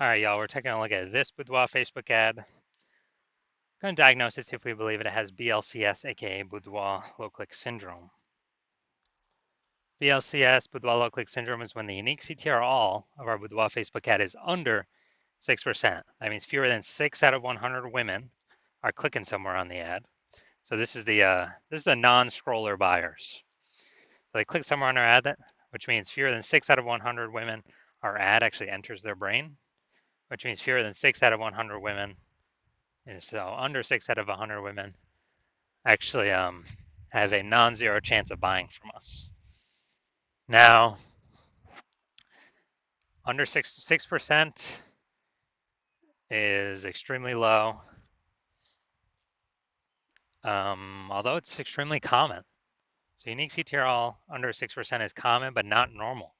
All right, y'all, we're taking a look at this Boudoir Facebook ad. Going to diagnose it, see if we believe it has BLCS, aka Boudoir Low Click Syndrome. BLCS, Boudoir Low Click Syndrome, is when the unique CTR all of our Boudoir Facebook ad is under 6%. That means fewer than 6 out of 100 women are clicking somewhere on the ad. So this is the non-scroller buyers. So they click somewhere on our ad, which means fewer than 6 out of 100 women, our ad actually enters their brain, which means fewer than 6 out of 100 women. And so under 6 out of 100 women actually have a non-zero chance of buying from us. Now, under 6% is extremely low, although it's extremely common. So unique CTR all under 6% is common, but not normal.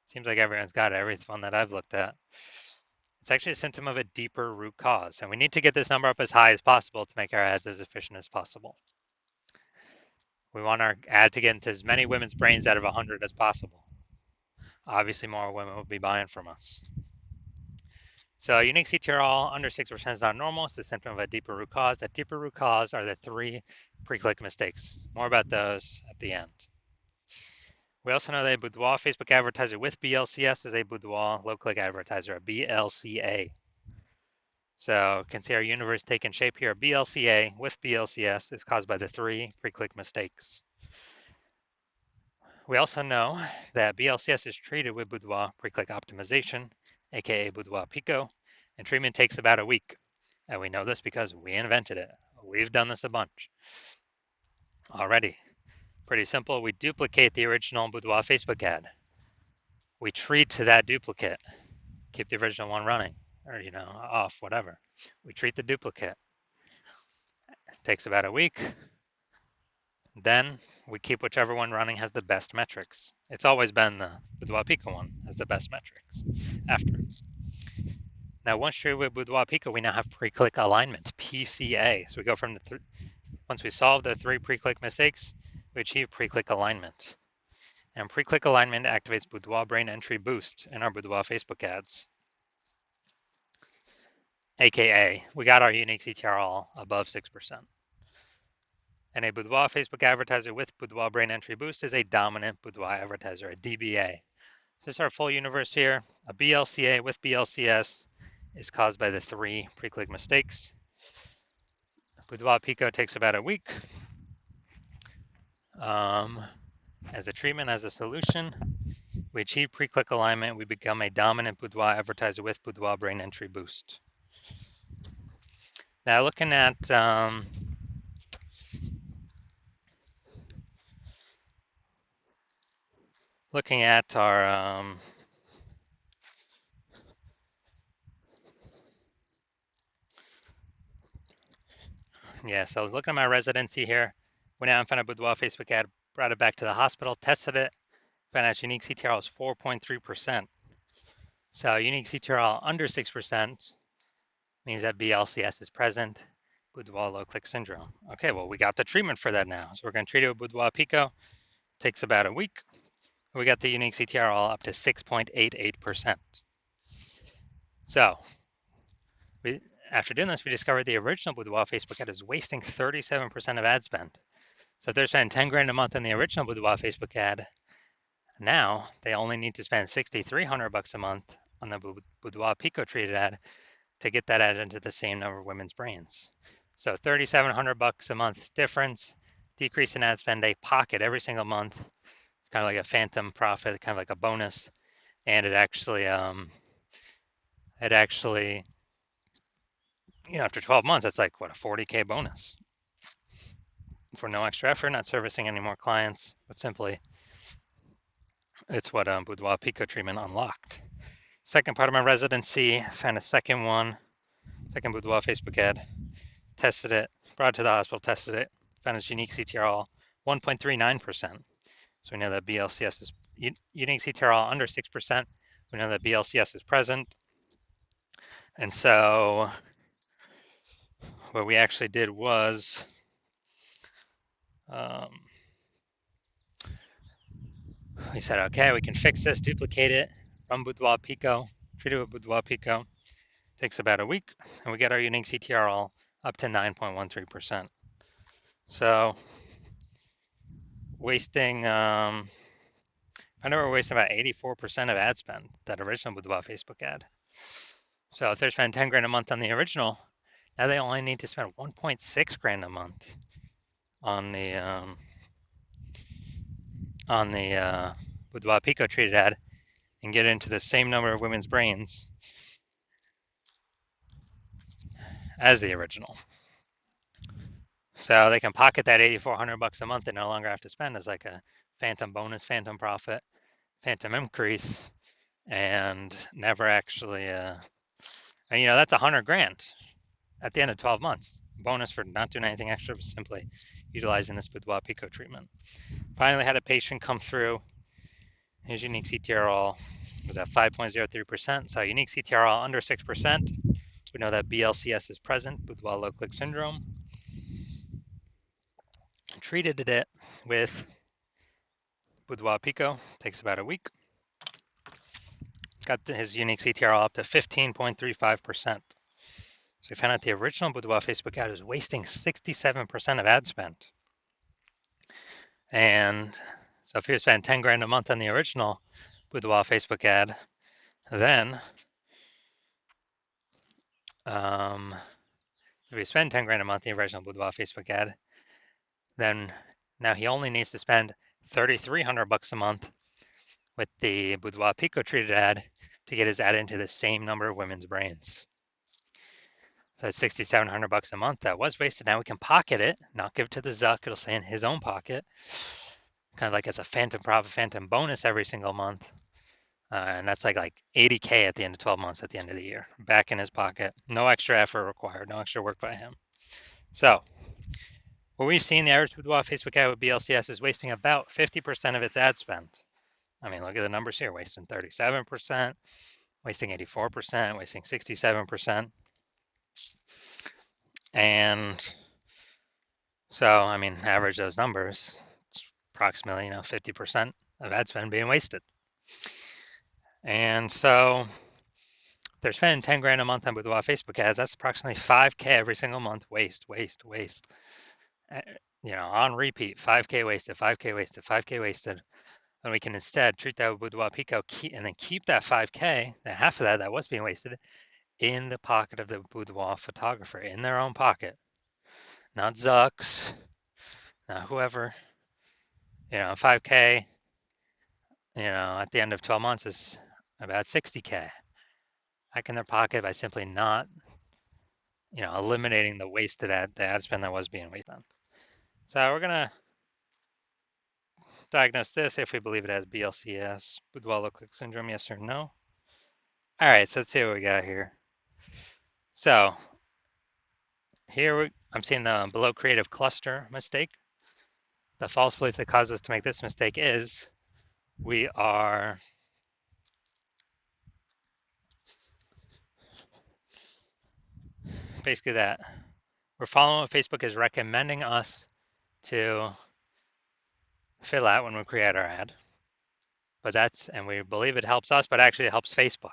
Seems like everyone's got it, every one that I've looked at. It's actually a symptom of a deeper root cause, and we need to get this number up as high as possible to make our ads as efficient as possible. We want our ad to get into as many women's brains out of 100 as possible. Obviously, more women will be buying from us. So unique CTR all under 6% is not normal. It's a symptom of a deeper root cause. That deeper root cause are the 3 pre-click mistakes. More about those at the end. We also know that a Boudoir Facebook advertiser with BLCS is a Boudoir low-click advertiser, a BLCA. So you can see our universe taking shape here. BLCA with BLCS is caused by the 3 pre-click mistakes. We also know that BLCS is treated with Boudoir pre-click optimization, aka Boudoir Pico, and treatment takes about a week. And we know this because we invented it. We've done this a bunch already. Pretty simple. We duplicate the original Boudoir Facebook ad. We treat to that duplicate. Keep the original one running, or off, whatever. We treat the duplicate. It takes about a week. Then we keep whichever one running has the best metrics. It's always been the Boudoir Pico one has the best metrics after. Now, once treated with Boudoir Pico, we now have pre-click alignment, PCA. So we go from once we solve the 3 pre-click mistakes, we achieve pre-click alignment. And pre-click alignment activates Boudoir brain entry boost in our Boudoir Facebook ads. AKA, we got our unique CTR all above 6%. And a Boudoir Facebook advertiser with Boudoir brain entry boost is a dominant Boudoir advertiser, a DBA. So this is our full universe here. A BLCA with BLCS is caused by the 3 pre-click mistakes. Boudoir Pico takes about a week. As a treatment, as a solution, we achieve pre-click alignment. We become a dominant Boudoir advertiser with Boudoir brain entry boost. Now looking at our so looking at my residency here, went out and found a Boudoir Facebook ad, brought it back to the hospital, tested it, found out unique CTR is 4.3%. So unique CTR under 6% means that BLCS is present, Boudoir low click syndrome. Okay, well, we got the treatment for that now. So we're going to treat it with Boudoir Pico. Takes about a week. We got the unique CTR all up to 6.88%. So after doing this, we discovered the original Boudoir Facebook ad is wasting 37% of ad spend. So if they're spending 10 grand a month on the original Boudoir Facebook ad, now they only need to spend $6,300 a month on the Boudoir Pico treated ad to get that ad into the same number of women's brains. So $3,700 a month difference, decrease in ad spend, they pocket every single month. It's kind of like a phantom profit, kind of like a bonus, and it actually after 12 months, that's like what, a 40K bonus for no extra effort, not servicing any more clients, but simply it's what Boudoir Pico treatment unlocked. Second part of my residency, found a second Boudoir Facebook ad, tested it, brought it to the hospital, tested it, found its unique CTR all 1.39%. So we know that BLCS is unique CTR all under 6%. We know that BLCS is present. And so what we actually did was we said, okay, we can fix this, duplicate it, run Boudoir Pico, treat it with Boudoir Pico. Takes about a week, and we get our unique CTRL up to 9.13%. So wasting, I know we're wasting about 84% of ad spend, that original Boudoir Facebook ad. So if they're spending 10 grand a month on the original, now they only need to spend 1.6 grand a month on the Boudoir Pico treated ad and get into the same number of women's brains as the original. So they can pocket that 8,400 bucks a month and no longer have to spend as like a phantom bonus, phantom profit, phantom increase, and never actually, and that's 100 grand at the end of 12 months. Bonus for not doing anything extra, but simply utilizing this Boudoir Pico treatment. Finally had a patient come through. His unique CTRL was at 5.03%. So unique CTRL under 6%. We know that BLCS is present, Boudoir low click syndrome. Treated it with Boudoir Pico. Takes about a week. Got his unique CTRL up to 15.35%. So we found out the original Boudoir Facebook ad was wasting 67% of ad spend. And so if he was spending 10 grand a month on the original Boudoir Facebook ad, then if we spend 10 grand a month in the original Boudoir Facebook ad, then now he only needs to spend 3,300 bucks a month with the Boudoir Pico treated ad to get his ad into the same number of women's brains. So that's 6,700 bucks a month that was wasted. Now we can pocket it, not give it to the Zuck. It'll stay in his own pocket, kind of like as a phantom profit, phantom bonus every single month. And that's like 80K at the end of 12 months at the end of the year, back in his pocket. No extra effort required, no extra work by him. So what we've seen, the average Boudoir Facebook ad with BLCS is wasting about 50% of its ad spend. I mean, look at the numbers here, wasting 37%, wasting 84%, wasting 67%. And so, I mean, average those numbers, it's approximately, 50% of ad spend being wasted. And so they're spending 10 grand a month on Boudoir Facebook ads. That's approximately 5K every single month. Waste. On repeat, 5K wasted, 5K wasted, 5K wasted. And we can instead treat that with Boudoir Pico and then keep that 5K, the half of that was being wasted, in the pocket of the Boudoir photographer, in their own pocket. Not Zuck's, not whoever. 5K, at the end of 12 months is about 60K. Back in their pocket by simply not, eliminating the wasted ad spend that was being wasted on. So we're gonna diagnose this if we believe it has BLCS, Boudoir low click syndrome, yes or no. All right, so let's see what we got here. So here I'm seeing the below creative cluster mistake. The false belief that caused us to make this mistake is we are basically that we're following what Facebook is recommending us to fill out when we create our ad. But and we believe it helps us, but actually it helps Facebook.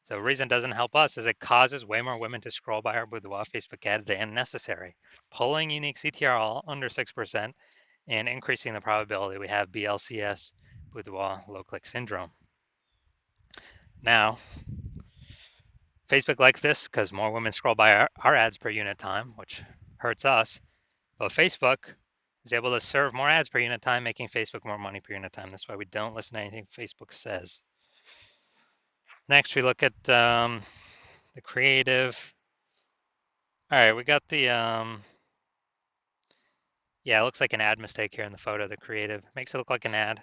So the reason it doesn't help us is it causes way more women to scroll by our Boudoir Facebook ad than necessary, pulling unique CTRL under 6% and increasing the probability we have BLCS, Boudoir low click syndrome. Now, Facebook likes this because more women scroll by our ads per unit time, which hurts us. But Facebook is able to serve more ads per unit time, making Facebook more money per unit time. That's why we don't listen to anything Facebook says. Next, we look at the creative. All right, we got the, it looks like an ad mistake here in the photo. The creative makes it look like an ad.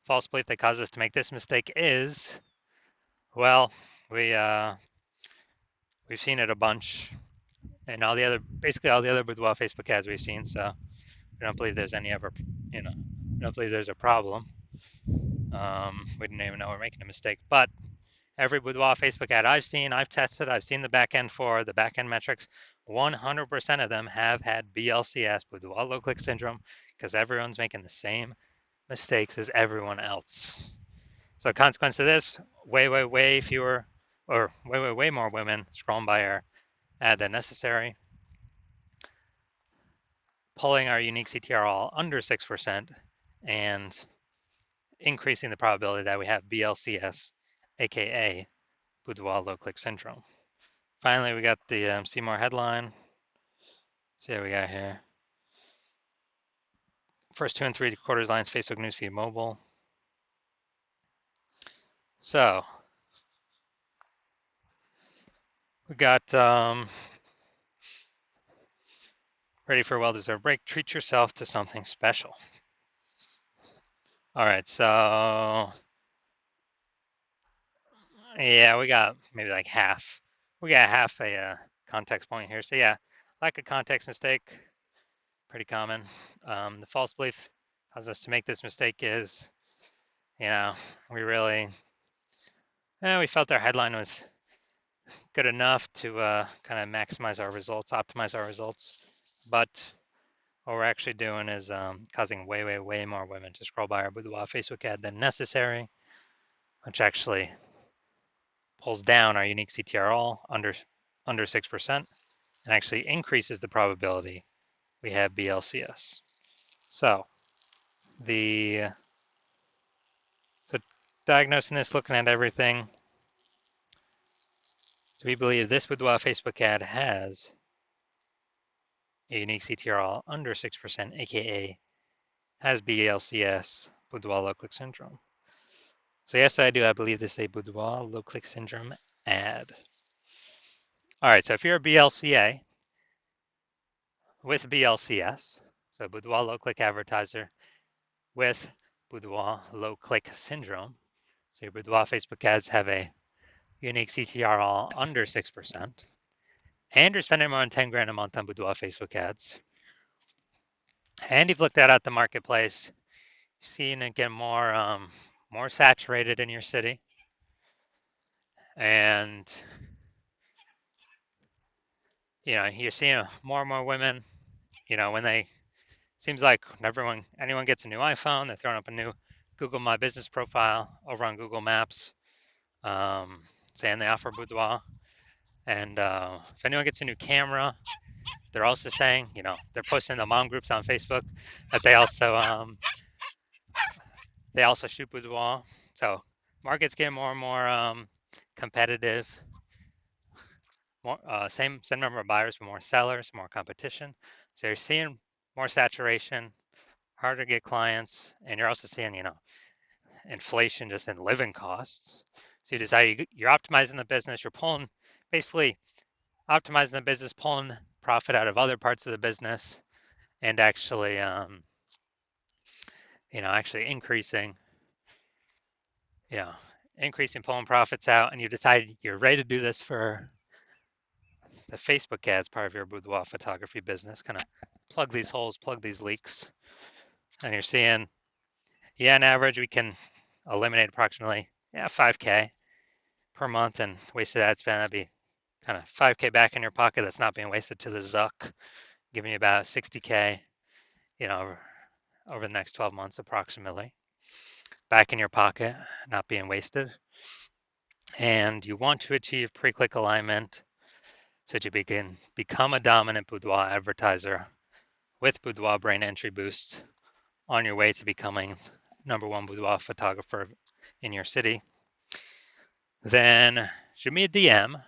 False belief that causes us to make this mistake is, well, we've seen it a bunch, and basically all the other Boudoir Facebook ads we've seen. So we don't believe there's any ever, we don't believe there's a problem. We didn't even know we're making a mistake, but every Boudoir Facebook ad I've seen, I've tested, I've seen the backend for the backend metrics. 100% of them have had BLCS, Boudoir low click syndrome, because everyone's making the same mistakes as everyone else. So consequence of this, way fewer or way more women scrolling by our ad than necessary, pulling our unique CTR all under 6%, and increasing the probability that we have BLCS, aka Boudoir low click syndrome. Finally, we got the see more headline. Let's see what we got here. First 2 and 3/4 lines, Facebook newsfeed mobile. So we got ready for a well-deserved break. Treat yourself to something special. All right, so yeah, we got maybe like half. We got half a context point here. So yeah, lack of context mistake, pretty common. The false belief causes us to make this mistake is, you know, we really, we felt our headline was good enough to kind of maximize our results, optimize our results, but what we're actually doing is causing way more women to scroll by our Boudoir Facebook ad than necessary, which actually pulls down our unique CTR all under 6% and actually increases the probability we have BLCS. So so diagnosing this, looking at everything, do we believe this Boudoir Facebook ad has a unique CTR all under 6%, aka has BLCS, Boudoir low click syndrome? So yes, I do. I believe this is a Boudoir low click syndrome ad. All right, so if you're a BLCA with BLCS, so Boudoir low click advertiser with Boudoir low click syndrome, so your Boudoir Facebook ads have a unique CTR all under 6%, and you're spending more than 10 grand a month on Boudoir Facebook ads, and you've looked at the marketplace, seeing it get more saturated in your city, and you're seeing more and more women, when they seems like anyone gets a new iPhone, they're throwing up a new Google My Business profile over on Google Maps, saying they offer Boudoir. And if anyone gets a new camera, they're also saying, they're posting in the mom groups on Facebook that they also shoot Boudoir. So market's getting more and more competitive. More same number of buyers, but more sellers, more competition. So you're seeing more saturation, harder to get clients, and you're also seeing, inflation just in living costs. So you decide you're optimizing the business, you're basically optimizing the business, pulling profit out of other parts of the business, and actually, actually increasing pulling profits out, and you decide you're ready to do this for the Facebook ads part of your boudoir photography business, kind of plug these holes, plug these leaks, and you're seeing, on average, we can eliminate approximately 5K per month and wasted ad spend. That'd be kind of 5K back in your pocket that's not being wasted to the Zuck, giving you about 60K, over the next 12 months approximately, back in your pocket, not being wasted. And you want to achieve pre-click alignment so that you can become a dominant boudoir advertiser with Boudoir Brain Entry Boost on your way to becoming #1 boudoir photographer in your city. Then shoot me a DM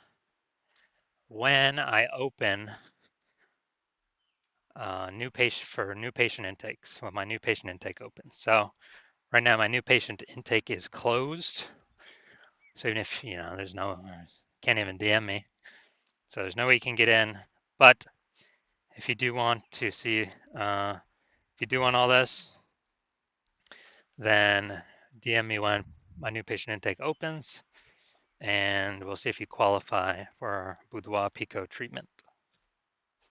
when I open new patient intakes, when my new patient intake opens. So right now my new patient intake is closed. So even if can't even DM me, so there's no way you can get in. But if you do want to see, if you do want all this, then DM me when my new patient intake opens, and we'll see if you qualify for our Boudoir Pico treatment.